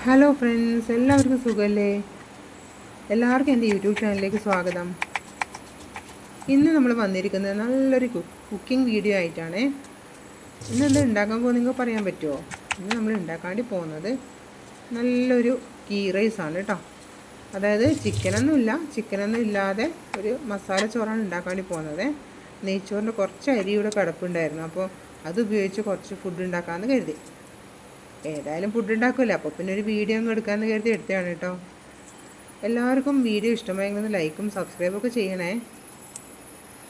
Hello friends, എല്ലാവർക്കും സുഖമല്ലേ? എല്ലാവർക്കും എൻ്റെ യൂട്യൂബ് ചാനലിലേക്ക് സ്വാഗതം. ഇന്ന് നമ്മൾ വന്നിരിക്കുന്നത് നല്ലൊരു കുക്കിംഗ് വീഡിയോ ആയിട്ടാണ്. ഇന്ന് എന്താ ഉണ്ടാക്കാൻ പോകുന്നത് നിങ്ങൾക്ക് പറയാൻ പറ്റുമോ? ഇന്ന് നമ്മൾ ഉണ്ടാക്കാണ്ടി പോകുന്നത് നല്ലൊരു ഗീ റൈസാണ് കേട്ടോ. അതായത് ചിക്കനൊന്നും ഇല്ലാതെ ഒരു മസാല ചോറാണ് ഉണ്ടാക്കാണ്ടി പോകുന്നത്. നെയ്ച്ചോറിൻ്റെ കുറച്ച് അരി ഇവിടെ കിടപ്പുണ്ടായിരുന്നു, അപ്പോൾ അത് ഉപയോഗിച്ച് കുറച്ച് ഫുഡ് ഉണ്ടാക്കാമെന്ന് കരുതി. ഏതായാലും ഫുഡ് ഉണ്ടാക്കില്ല, അപ്പോൾ പിന്നെ ഒരു വീഡിയോ അങ്ങ് എടുക്കാമെന്ന് കരുതി എടുത്തതാണ് കേട്ടോ. എല്ലാവർക്കും വീഡിയോ ഇഷ്ടമായെങ്കിൽ ലൈക്കും സബ്സ്ക്രൈബൊക്കെ ചെയ്യണേ.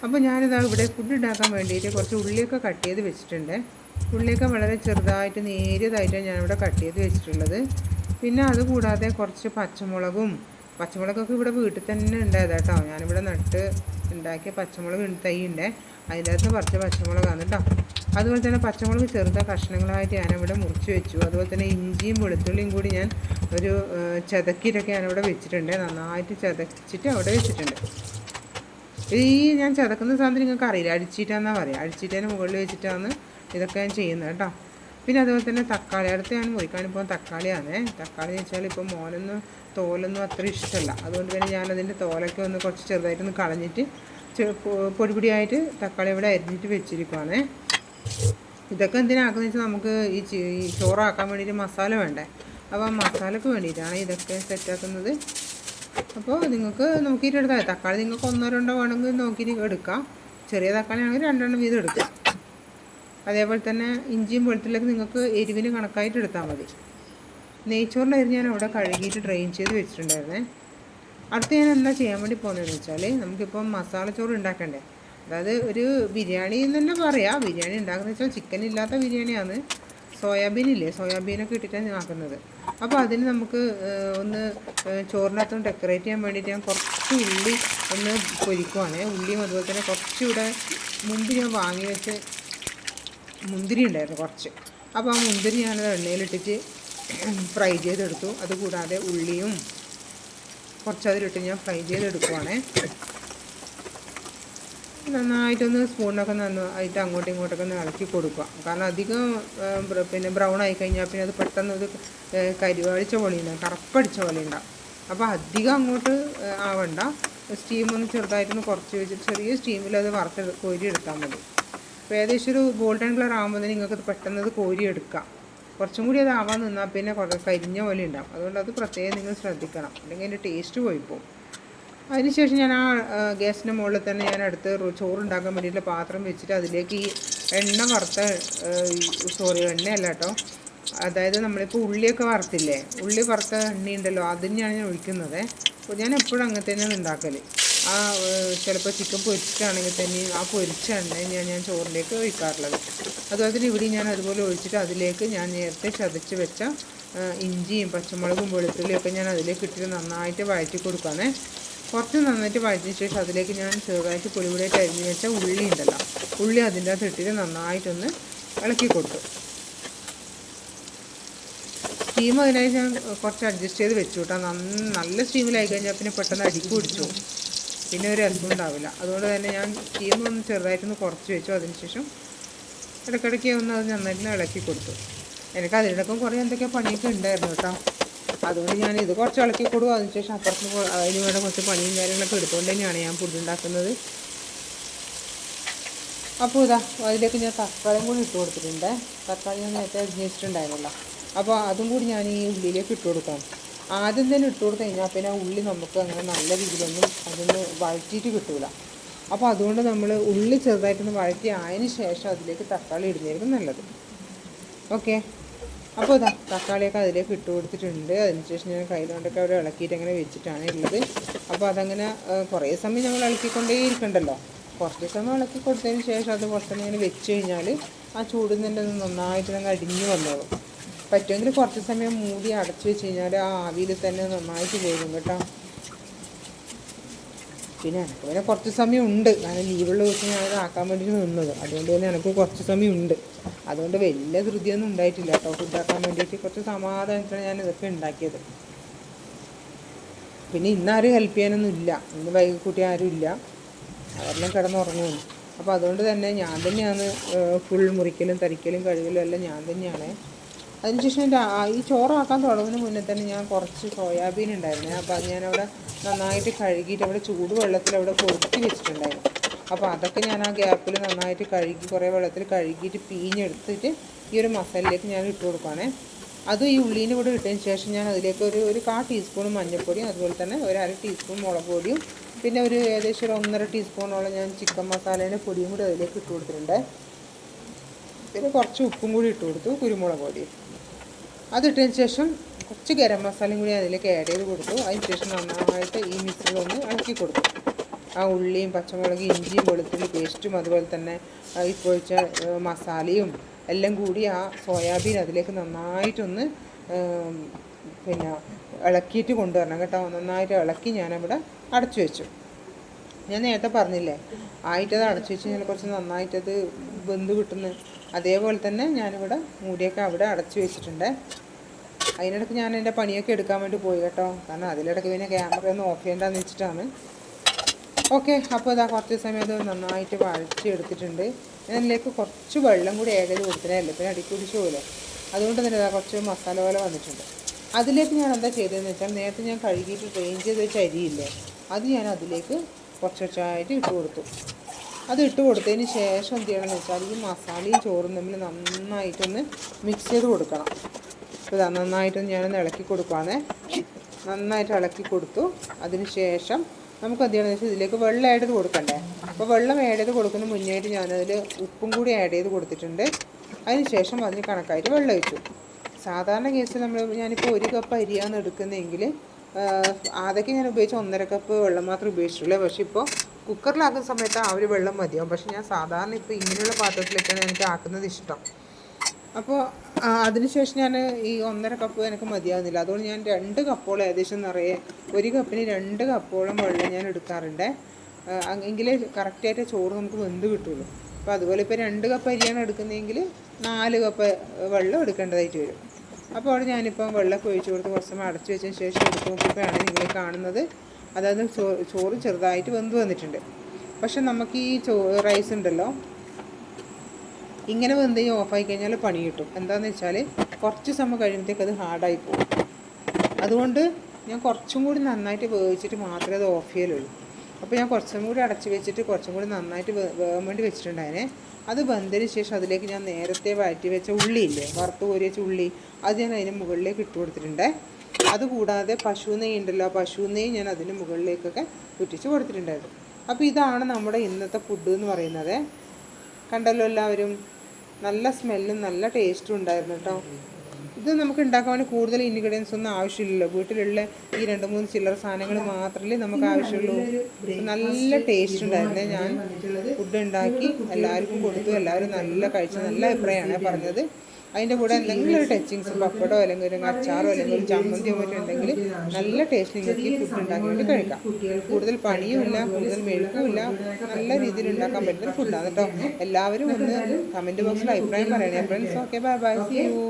അപ്പോൾ ഞാനിതാ ഇവിടെ ഫുഡ് ഉണ്ടാക്കാൻ വേണ്ടിയിട്ട് കുറച്ച് ഉള്ളിയൊക്കെ കട്ട് ചെയ്ത് വെച്ചിട്ടുണ്ട്. ഉള്ളിയൊക്കെ വളരെ ചെറുതായിട്ട് നേരിയതായിട്ടാണ് ഞാനിവിടെ കട്ട് ചെയ്ത് വെച്ചിട്ടുള്ളത്. പിന്നെ അതുകൂടാതെ കുറച്ച് പച്ചമുളകൊക്കെ ഇവിടെ വീട്ടിൽ തന്നെ ഉണ്ടായത് കേട്ടോ. ഞാനിവിടെ നട്ട് ഉണ്ടാക്കിയ പച്ചമുളക് തൈ ഉണ്ട്, അതിൻ്റെ അകത്ത് കുറച്ച് പച്ചമുളകാണ് കേട്ടോ. അതുപോലെ തന്നെ പച്ചമുളക് ചെറുത കഷ്ണങ്ങളായിട്ട് ഞാനിവിടെ മുറിച്ച് വെച്ചു. അതുപോലെ തന്നെ ഇഞ്ചിയും വെളുത്തുള്ളിയും കൂടി ഞാൻ ഒരു ചതക്കിയിട്ടൊക്കെ ഞാനിവിടെ വെച്ചിട്ടുണ്ട്. നന്നായിട്ട് ചതച്ചിട്ട് അവിടെ വെച്ചിട്ടുണ്ട്. ഈ ഞാൻ ചതക്കുന്ന സാധനം നിങ്ങൾക്ക് അറിയില്ല, അടിച്ചിട്ടാണെന്നാണ് പറയുക. അടിച്ചിട്ടതിന് മുകളിൽ വെച്ചിട്ടാണ് ഇതൊക്കെ ഞാൻ ചെയ്യുന്നത് കേട്ടോ. പിന്നെ അതുപോലെ തന്നെ തക്കാളി, അടുത്ത് ഞാൻ മുറിക്കാനിപ്പോൾ തക്കാളിയാണ്. തക്കാളി എന്ന് വെച്ചാൽ ഇപ്പോൾ മോനൊന്നും തോലൊന്നും അത്ര ഇഷ്ടമല്ല. അതുകൊണ്ട് തന്നെ ഞാനതിൻ്റെ തോലൊക്കെ ഒന്ന് കുറച്ച് ചെറുതായിട്ടൊന്ന് കളഞ്ഞിട്ട് പൊടിയായിട്ട് തക്കാളി ഇവിടെ അരിഞ്ഞിട്ട് വെച്ചിരിക്കുവാണ്. ഇതൊക്കെ എന്തിനാക്കുന്നത് വെച്ചാൽ നമുക്ക് ഈ ചോറാക്കാൻ വേണ്ടിയിട്ട് മസാല വേണ്ടേ. അപ്പോൾ ആ മസാലയ്ക്ക് വേണ്ടിയിട്ടാണ് ഇതൊക്കെ സെറ്റാക്കുന്നത്. അപ്പോൾ നിങ്ങൾക്ക് നോക്കിയിട്ട് എടുത്താൽ തക്കാളി നിങ്ങൾക്ക് 1-2 വേണമെങ്കിൽ നോക്കിയിട്ട് എടുക്കാം. ചെറിയ തക്കാളി ആണെങ്കിൽ 2 വീതം എടുക്കാം. അതേപോലെ തന്നെ ഇഞ്ചിയും വെളുത്തുള്ളിയൊക്കെ നിങ്ങൾക്ക് എരിവിന് കണക്കായിട്ട് എടുത്താൽ മതി. നെയ്ച്ചോറിൻ്റെ അരി ഞാൻ അവിടെ കഴുകിയിട്ട് ഡ്രെയിൻ ചെയ്ത് വെച്ചിട്ടുണ്ടായിരുന്നേ. അടുത്ത് ഞാൻ എന്താ ചെയ്യാൻ വേണ്ടി പോകുന്നതെന്ന് വെച്ചാൽ നമുക്കിപ്പം മസാല ചോറ് ഉണ്ടാക്കണ്ടേ. അതായത് ഒരു ബിരിയാണി എന്ന് തന്നെ പറയാം. ബിരിയാണി ഉണ്ടാക്കുന്നത് വെച്ചാൽ ചിക്കൻ ഇല്ലാത്ത ബിരിയാണിയാണ്. സോയാബീനൊക്കെ ഇട്ടിട്ടാണ് ആക്കുന്നത്. അപ്പോൾ അതിന് നമുക്ക് ഒന്ന് ചോറിനകത്തൊന്ന് ഡെക്കറേറ്റ് ചെയ്യാൻ വേണ്ടിയിട്ട് ഞാൻ കുറച്ച് ഉള്ളി ഒന്ന് പൊരിക്കുവാണ്. ഉള്ളിയും അതുപോലെ തന്നെ കുറച്ചുകൂടെ മുമ്പ് ഞാൻ വാങ്ങി വെച്ച് മുന്തിരി ഉണ്ടായിരുന്നു കുറച്ച്. അപ്പോൾ ആ മുന്തിരി ഞാനത് എണ്ണയിലിട്ടിട്ട് ഫ്രൈ ചെയ്തെടുത്തു. അതുകൂടാതെ ഉള്ളിയും കുറച്ചതിലിട്ട് ഞാൻ ഫ്രൈ ചെയ്തെടുക്കുവാണ്. നന്നായിട്ടൊന്ന് സ്പൂണിനൊക്കെ നന്നായിട്ട് അങ്ങോട്ടും ഇങ്ങോട്ടൊക്കെ ഒന്ന് ഇളക്കി കൊടുക്കുക. കാരണം അധികം പിന്നെ ബ്രൗൺ ആയി കഴിഞ്ഞാൽ പിന്നെ അത് പെട്ടെന്ന് ഒരു കരിവാളിച്ച പോലെ ഉണ്ടാകും, കറുപ്പടിച്ച പോലെ ഉണ്ടാകും. അപ്പോൾ അധികം അങ്ങോട്ട് ആവണ്ട. സ്റ്റീമൊന്ന് ചെറുതായിട്ടൊന്ന് കുറച്ച് വെച്ചിട്ട് ചെറിയ സ്റ്റീമിൽ അത് കോരി എടുത്താൽ മതി. അപ്പോൾ ഏകദേശം ഒരു ഗോൾഡൻ കളർ ആകുമ്പോൾ തന്നെ നിങ്ങൾക്ക് പെട്ടെന്ന് അത് കോരി എടുക്കാം. കുറച്ചും കൂടി അത് ആവാൻ നിന്നാൽ പിന്നെ കരിഞ്ഞ പോലെ ഉണ്ടാകും. അതുകൊണ്ട് അത് പ്രത്യേകം നിങ്ങൾ ശ്രദ്ധിക്കണം, അല്ലെങ്കിൽ അതിൻ്റെ ടേസ്റ്റ് പോയിപ്പോവും. അതിനുശേഷം ഞാൻ ആ ഗ്യാസിൻ്റെ മുകളിൽ തന്നെ ഞാൻ അടുത്ത് ചോറുണ്ടാക്കാൻ വേണ്ടിയിട്ടുള്ള പാത്രം വെച്ചിട്ട് അതിലേക്ക് ഈ എണ്ണയല്ല കേട്ടോ, അതായത് നമ്മളിപ്പോൾ ഉള്ളിയൊക്കെ വറുത്തില്ലേ, ഉള്ളി വറുത്ത എണ്ണയുണ്ടല്ലോ, അതിനെയാണ് ഞാൻ ഒഴിക്കുന്നത്. അപ്പോൾ ഞാൻ എപ്പോഴും അങ്ങനെ തന്നെയാണ് ഉണ്ടാക്കൽ. ആ ചിലപ്പോൾ ചിക്കൻ പൊരിച്ചിട്ടാണെങ്കിൽ തന്നെ ആ പൊരിച്ച എണ്ണ ഞാൻ ചോറിലേക്ക് ഒഴിക്കാറുള്ളത്. അതുപോലെ തന്നെ ഇവിടെ ഞാൻ അതുപോലെ ഒഴിച്ചിട്ട് അതിലേക്ക് ഞാൻ നേരത്തെ ചതച്ച് വെച്ച ഇഞ്ചിയും പച്ചമുളകും വെളുത്തുള്ളിയൊക്കെ ഞാൻ അതിലേക്ക് ഇട്ടിട്ട് നന്നായിട്ട് വഴറ്റി കൊടുക്കാനേ. കുറച്ച് നന്നായിട്ട് വഴറ്റിയ ശേഷം അതിലേക്ക് ഞാൻ ചെറുതായിട്ട് പൊടിപൊടിയായിട്ട് അരിഞ്ഞ് വെച്ച ഉള്ളി ഉണ്ടല്ലോ, ഉള്ളി അതിൻ്റെ അകത്ത് ഇട്ടിട്ട് നന്നായിട്ടൊന്ന് ഇളക്കി കൊടുത്തു. സ്റ്റീം അതിനായി ഞാൻ കുറച്ച് അഡ്ജസ്റ്റ് ചെയ്ത് വെച്ചു കേട്ടോ. നല്ല സ്റ്റീമിലായി കഴിഞ്ഞാൽ പിന്നെ പെട്ടെന്ന് അടിക്ക് പിടിച്ചു, പിന്നെ ഒരു രസം ഉണ്ടാവില്ല. അതുകൊണ്ട് തന്നെ ഞാൻ സ്റ്റീം ഒന്ന് ചെറുതായിട്ടൊന്ന് കുറച്ച് വെച്ചു. അതിനുശേഷം ഇടയ്ക്കിടയ്ക്ക് ഒന്ന് അത് നന്നായിട്ട് ഇളക്കി കൊടുത്തു. എനിക്ക് അതിനിടയ്ക്കും കുറേ എന്തൊക്കെയോ പണിയൊക്കെ ഉണ്ടായിരുന്നു കേട്ടോ. അതുകൊണ്ട് ഞാൻ ഇത് കുറച്ച് ഇളക്കി കൊടുക്കും. അതിനുശേഷം അപ്പുറത്ത് അതിന് വേണ്ട കുറച്ച് പണിയും കാര്യങ്ങളൊക്കെ എടുത്തുകൊണ്ട് തന്നെയാണ് ഞാൻ ഫുഡ് ഉണ്ടാക്കുന്നത്. അപ്പോൾ അതിലേക്ക് ഞാൻ തക്കാളിയും കൂടി ഇട്ട് കൊടുത്തിട്ടുണ്ട്. തക്കാളി ഞാൻ നേരത്തെ അരിഞ്ഞ് വെച്ചിട്ടുണ്ടായിരുന്നല്ലോ, അപ്പോൾ അതും കൂടി ഞാൻ ഈ ഉള്ളിയിലേക്ക് ഇട്ട് കൊടുക്കാം. ആദ്യം തന്നെ ഇട്ട് കൊടുത്തു കഴിഞ്ഞാൽ പിന്നെ ഉള്ളി നമുക്ക് അങ്ങനെ നല്ല രീതിയിലൊന്നും അതൊന്ന് വഴറ്റിയിട്ട് കിട്ടില്ല. അപ്പോൾ അതുകൊണ്ട് നമ്മൾ ഉള്ളി ചെറുതായിട്ടൊന്ന് വഴറ്റി അതിന് ശേഷം അതിലേക്ക് തക്കാളി ഇടുന്നതായിരിക്കും നല്ലത്. ഓക്കെ, അപ്പോൾ തക്കാളിയൊക്കെ അതിലേക്ക് ഇട്ട് കൊടുത്തിട്ടുണ്ട്. അതിനുശേഷം ഞാൻ കയ്യിലുകൊണ്ടൊക്കെ അവിടെ ഇളക്കിയിട്ട് അങ്ങനെ വെച്ചിട്ടാണ് ഉള്ളത്. അപ്പോൾ അതങ്ങനെ കുറേ സമയം നമ്മൾ ഇളക്കിക്കൊണ്ടേ ഇരിക്കണ്ടല്ലോ. കുറച്ച് സമയം ഇളക്കി കൊടുത്തതിന് ശേഷം അത് കുറച്ചൊന്നും ഇങ്ങനെ വെച്ച് കഴിഞ്ഞാൽ ആ ചൂടിൽ തന്നെ നന്നായിട്ട് അങ്ങ് അടിഞ്ഞ് വന്നോളും. പറ്റുമെങ്കിൽ കുറച്ച് സമയം മൂടി അടച്ച് വെച്ച് കഴിഞ്ഞാൽ ആ ആവിയിൽ തന്നെ നന്നായിട്ട് വേകും കേട്ടോ. പിന്നെ എനിക്ക് കുറച്ച് സമയം ഉണ്ട്, കാരണം ലീവുള്ള ദിവസം ഞാനത് ആക്കാൻ വേണ്ടിയിട്ട് നിന്നത്. അതുകൊണ്ട് തന്നെ എനിക്ക് കുറച്ച് സമയം ഉണ്ട്. അതുകൊണ്ട് വലിയ ധൃതിയൊന്നും ഉണ്ടായിട്ടില്ല കേട്ടോ. ഫുഡാക്കാൻ വേണ്ടിയിട്ട് കുറച്ച് സമാധാനത്തിലാണ് ഞാൻ ഇതൊക്കെ ഉണ്ടാക്കിയത്. പിന്നെ ഇന്നാരും ഹെൽപ്പ് ചെയ്യാനൊന്നും ഇല്ല, ഇന്ന് വൈകിക്കൂട്ടി ആരും ഇല്ല, അവരെല്ലാം കിടന്നുറങ്ങുന്നു. അപ്പോൾ അതുകൊണ്ട് തന്നെ ഞാൻ തന്നെയാണ് ഫുൾ മുറിക്കലും തരിക്കലും കഴുകലും എല്ലാം ഞാൻ തന്നെയാണ്. അതിനുശേഷം ഈ ചോറാക്കാൻ തുടങ്ങുന്നതിന് മുന്നേ തന്നെ ഞാൻ കുറച്ച് സോയാബീൻ ഉണ്ടായിരുന്നു. അപ്പോൾ അത് ഞാനവിടെ നന്നായിട്ട് കഴുകിയിട്ട് അവിടെ ചൂടുവെള്ളത്തിൽ അവിടെ പൊറുക്കി വെച്ചിട്ടുണ്ടായിരുന്നു. അപ്പോൾ അതൊക്കെ ഞാൻ ആ ഗ്യാപ്പിൽ നന്നായിട്ട് കഴുകി കുറേ വെള്ളത്തിൽ കഴുകിയിട്ട് പിഴിഞ്ഞെടുത്തിട്ട് ഈ ഒരു മസാലയിലേക്ക് ഞാൻ ഇട്ട് കൊടുക്കുകയാണേ. അത് ഈ ഉള്ളീൻ്റെ കൂടെ ഇട്ടതിന് ശേഷം ഞാൻ അതിലേക്ക് ഒരു 1/4 ടീസ്പൂൺ മഞ്ഞൾപ്പൊടിയും അതുപോലെ തന്നെ ഒരു 1/2 ടീസ്പൂൺ മുളക് പൊടിയും പിന്നെ ഒരു ഏകദേശം ഒരു 1.5 ടീസ്പൂണോളം ഞാൻ ചിക്കൻ മസാലേൻ്റെ പൊടിയും കൂടി അതിലേക്ക് ഇട്ട് കൊടുത്തിട്ടുണ്ട്. പിന്നെ കുറച്ച് ഉപ്പും കൂടി ഇട്ട് കൊടുത്തു, കുരുമുളക് പൊടിയും. അതിട്ടതിന് ശേഷം കുറച്ച് ഗരം മസാലയും കൂടി അതിലേക്ക് ആഡ് ചെയ്ത് കൊടുത്തു. അതിന് ശേഷം നന്നായിട്ട് ഈ മിക്സിയിൽ ഒന്ന് ഇളക്കി കൊടുത്തു. ആ ഉള്ളിയും പച്ചമുളക് ഇഞ്ചിയും വെളുത്തുള്ളി പേസ്റ്റും അതുപോലെ തന്നെ ഈ പൊഴിച്ച മസാലയും എല്ലാം കൂടി ആ സോയാബീൻ അതിലേക്ക് നന്നായിട്ടൊന്ന് പിന്നെ ഇളക്കിയിട്ട് കൊണ്ടുവരണം കേട്ടോ. നന്നായിട്ട് ഇളക്കി ഞാനവിടെ അടച്ചു വെച്ചു. ഞാൻ നേരത്തെ പറഞ്ഞില്ലേ, ആയിട്ടത് അടച്ചു വെച്ച് കഴിഞ്ഞാൽ കുറച്ച് നന്നായിട്ടത് വെന്ത് കിട്ടുന്നു. അതേപോലെ തന്നെ ഞാനിവിടെ മൂടിയൊക്കെ അവിടെ അടച്ചു വെച്ചിട്ടുണ്ട്. അതിനിടയ്ക്ക് ഞാൻ എൻ്റെ പണിയൊക്കെ എടുക്കാൻ വേണ്ടി പോയി കേട്ടോ. കാരണം അതിലിടയ്ക്ക് പിന്നെ ക്യാമറ ഒന്ന് ഓഫ് ചെയ്യേണ്ടെന്ന് വെച്ചിട്ടാണ്. ഓക്കെ, അപ്പോൾ ഇതാ കുറച്ച് സമയം അത് നന്നായിട്ട് വഴച്ചെടുത്തിട്ടുണ്ട്. അതിലേക്ക് കുറച്ച് വെള്ളം കൂടി ആഡ് ചെയ്ത് കൊടുത്തിട്ടല്ലേ, പിന്നെ അടിക്ക് പിടിച്ച് പോലെ. അതുകൊണ്ട് തന്നെ ഇതാ കുറച്ച് മസാല പോലെ വന്നിട്ടുണ്ട്. അതിലേക്ക് ഞാൻ എന്താ ചെയ്തതെന്ന് വെച്ചാൽ നേരത്തെ ഞാൻ കഴുകിയിട്ട് ഡ്രെയിൻ ചെയ്ത് വെച്ച അരിയില്ലേ, അത് ഞാൻ അതിലേക്ക് കുറച്ചായിട്ട് ഇട്ട് കൊടുത്തു. അത് ഇട്ട് കൊടുത്തതിന് ശേഷം എന്ത് ചെയ്യണമെന്ന് വെച്ചാൽ ഈ മസാലയും ചോറും തമ്മിൽ നന്നായിട്ടൊന്ന് മിക്സ് ചെയ്ത് കൊടുക്കണം. അപ്പോൾ നന്നായിട്ടൊന്ന് ഞാനൊന്ന് ഇളക്കി കൊടുക്കുകയാണേ. നന്നായിട്ട് ഇളക്കി കൊടുത്തു. അതിന് ശേഷം നമുക്ക് എന്ത് ചെയ്യണമെന്ന് വെച്ചാൽ ഇതിലേക്ക് വെള്ളം ആഡ് ചെയ്ത് കൊടുക്കണ്ടേ. അപ്പോൾ വെള്ളം ആഡ് ചെയ്ത് കൊടുക്കുന്ന മുന്നേയായിട്ട് ഞാനതിൽ ഉപ്പും കൂടി ആഡ് ചെയ്ത് കൊടുത്തിട്ടുണ്ട്. അതിന് ശേഷം അതിന് കണക്കായിട്ട് വെള്ളം ഒഴിച്ചു. സാധാരണ കേസിൽ ഞാനിപ്പോൾ 1 കപ്പ് അരിയാണ് എടുക്കുന്നതെങ്കിൽ അതൊക്കെ ഞാൻ ഉപയോഗിച്ച് 1.5 കപ്പ് വെള്ളം മാത്രമേ ഉപയോഗിച്ചിട്ടുള്ളൂ. പക്ഷേ ഇപ്പോൾ കുക്കറിലാക്കുന്ന സമയത്ത് ആ ഒരു വെള്ളം മതിയാവും. പക്ഷേ ഞാൻ സാധാരണ ഇപ്പോൾ ഇങ്ങനെയുള്ള പാത്രത്തിലേക്കാണ് എനിക്ക് ആക്കുന്നത് ഇഷ്ടം. അപ്പോൾ അതിനുശേഷം ഞാൻ ഈ 1.5 കപ്പ് എനിക്ക് മതിയാവുന്നില്ല. അതുകൊണ്ട് ഞാൻ 2 കപ്പോളം ഏകദേശം നിറയെ 1 കപ്പിന് 2 കപ്പോളം വെള്ളം ഞാൻ എടുക്കാറുണ്ട്. എങ്കിലേ കറക്റ്റായിട്ട് ചോറ് നമുക്ക് വെന്ത് കിട്ടുള്ളൂ. അപ്പോൾ അതുപോലെ ഇപ്പോൾ 2 കപ്പ് അരിയാണ് എടുക്കുന്നതെങ്കിൽ 4 കപ്പ് വെള്ളം എടുക്കേണ്ടതായിട്ട് വരും. അപ്പോൾ അവിടെ ഞാനിപ്പം വെള്ളമൊക്കെ ഒഴിച്ച് കൊടുത്ത് കുറച്ച് സമയം അടച്ചു വെച്ചതിന് ശേഷം എടുത്ത് നോക്കിയപ്പോഴാണ് നിങ്ങൾ കാണുന്നത്. അതായത് ചോറ് ചെറുതായിട്ട് വെന്ത് വന്നിട്ടുണ്ട്. പക്ഷെ നമുക്ക് ഈ റൈസ് ഉണ്ടല്ലോ, ഇങ്ങനെ വെന്ത് ഓഫായി കഴിഞ്ഞാൽ പണി കിട്ടും. എന്താണെന്ന് വെച്ചാൽ കുറച്ച് സമയം കഴിയുമ്പോഴത്തേക്ക് അത് ഹാർഡായി പോകും. അതുകൊണ്ട് ഞാൻ കുറച്ചും കൂടി നന്നായിട്ട് വേവിച്ചിട്ട് മാത്രമേ അത് ഓഫ് ചെയ്യലുള്ളൂ. അപ്പോൾ ഞാൻ കുറച്ചും കൂടി അടച്ച് വെച്ചിട്ട് കുറച്ചും കൂടി നന്നായിട്ട് വേകാൻ വേണ്ടി വെച്ചിട്ടുണ്ടായിരുന്നേ. അത് വെന്തതിന് ശേഷം അതിലേക്ക് ഞാൻ നേരത്തെ വഴറ്റി വെച്ച ഉള്ളിയില്ലേ, വറുത്ത് കോരി വെച്ച ഉള്ളി, അത് ഞാൻ അതിന് മുകളിലേക്ക് ഇട്ട് കൊടുത്തിട്ടുണ്ട്. അതുകൂടാതെ പശു നെയ്യ് ഉണ്ടല്ലോ, പശു നെയ്യ് ഞാൻ അതിന് മുകളിലേക്കൊക്കെ ഉറ്റിച്ച് കൊടുത്തിട്ടുണ്ടായിരുന്നു. അപ്പോൾ ഇതാണ് നമ്മുടെ ഇന്നത്തെ ഫുഡ് എന്ന് പറയുന്നത്. കണ്ടല്ലോ എല്ലാവരും, നല്ല സ്മെല്ലും നല്ല ടേസ്റ്റും ഉണ്ടായിരുന്നു കേട്ടോ. ഇത് നമുക്ക് ഉണ്ടാക്കാൻ വേണ്ടി കൂടുതൽ ഇൻഗ്രീഡിയൻസ് ഒന്നും ആവശ്യമില്ലല്ലോ. വീട്ടിലുള്ള ഈ 2-3 ചില്ലറ സാധനങ്ങൾ മാത്രമേ നമുക്ക് ആവശ്യമുള്ളൂ. നല്ല ടേസ്റ്റ് ഉണ്ടായിരുന്നേ. ഞാൻ ഫുഡ് ഉണ്ടാക്കി എല്ലാവർക്കും കൊടുത്തു. എല്ലാവരും നല്ല കഴിച്ചു, നല്ല അഭിപ്രായമാണ് പറഞ്ഞത്. അതിൻ്റെ കൂടെ എന്തെങ്കിലും ഒരു ടച്ചിങ്സ്, പപ്പടോ അല്ലെങ്കിൽ ഒരു അച്ചാറോ അല്ലെങ്കിൽ ഒരു ചമ്മന്തിയോ മറ്റോ ഉണ്ടെങ്കിൽ നല്ല ടേസ്റ്റ് നിങ്ങൾക്ക് ഈ ഫുഡ് ഉണ്ടാക്കി വേണ്ടി കഴിക്കാം. കൂടുതൽ പണിയുമില്ല, കൂടുതൽ മെഴുക്കുമില്ല, നല്ല രീതിയിൽ ഉണ്ടാക്കാൻ പറ്റുന്ന ഫുഡാണ് കേട്ടോ. എല്ലാവരും ഒന്ന് കമൻറ്റ് ബോക്സിൽ അഭിപ്രായം പറയണേ friends. Okay, bye bye, see U.